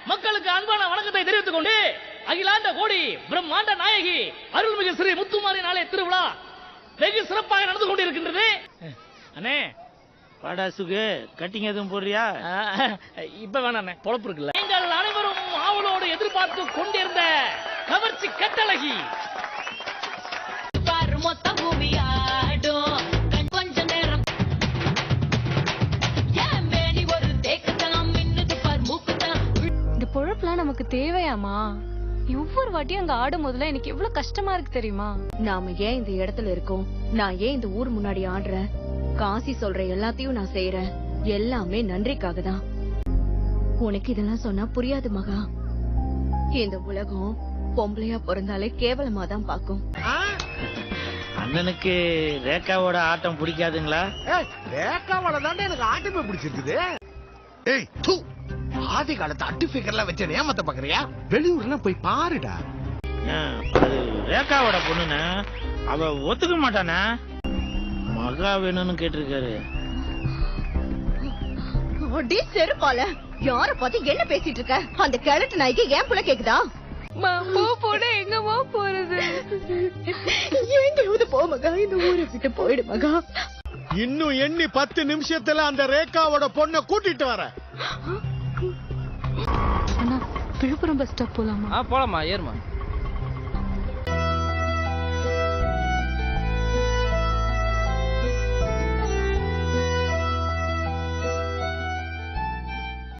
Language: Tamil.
மக்களுக்கு அன்பான வணக்கத்தை தெரிவித்துக் கொண்டு அகிலாண்ட கோடி பிரம்மாண்ட நாயகி அருள்மிகு ஸ்ரீ முத்துமாரி நாளை திருவிழா வெகு சிறப்பாக நடந்து கொண்டிருக்கின்றது. அண்ணே வாடா சுகு, கட்டிங் எதுவும் போடுறியா? இப்ப வேணாண்ணே, பொழப்பு இருக்குல்ல. நீங்கள் அனைவரும் ஆவலோடு எதிர்பார்த்து கொண்டிருந்த கவர்ச்சி கட்டழகி மொத்த பூமியாடும் கொஞ்ச நேரம் ஒரு தேக்கத்தான் மின்னுது பார் மூக்குத்தான். இந்த பொழப்புலாம் நமக்கு தேவையாமா? ஒவ்வொரு வாட்டியும் அங்க ஆடும் போதுல எனக்கு எவ்வளவு கஷ்டமா இருக்கு தெரியுமா? நாம ஏன் இந்த இடத்துல இருக்கோம், நான் ஏன் இந்த ஊர் முன்னாடி ஆடுறேன், காசி சொல்ற எல்லாத்தையும் நான் செய்யறேன், எல்லாமே நன்றிக்காக தான். உனக்கு இதெல்லாம் சொன்னா புரியாது மகா. இந்த உலகம் பொம்பளையா பிறந்தாலே கேவலமா தான் பாக்கும். அண்ணனுக்கு ரேகாவோட ஆட்டம் பிடிக்காதுங்களா? ரேகாவோட தாண்டா எனக்கு ஆட்டமே பிடிச்சிருக்குது. ஏய் தூ, ஆதி காலத்து அட்டிஃபிகர்லாம் வச்சு ஏமாத்த பாக்குறியா? வெளியூர்லாம் போய் பாருடா. அது ரேகாவோட பொண்ணுனா அவ ஒத்துக்க மாட்டானா? மகா வேணும்னு கேட்டிருக்காரு. செருப்பால யார பார்த்து என்ன பேசிட்டு இருக்க? அந்த கிழட்டு நாய்க்கு ஏன் புள்ள கேக்குதா? போட எங்கம்மா போறது? எங்கேயாவது போ மகா, இந்த ஊரை விட்டு போயிடு மகா. இன்னும் எண்ணி 10 நிமிஷத்துல அந்த ரேகாவோட பொண்ணை கூட்டிட்டு வர. அண்ணா, விழுப்புரம் பஸ் ஸ்டாப் போலாமா? போலாமா, ஏறுமா.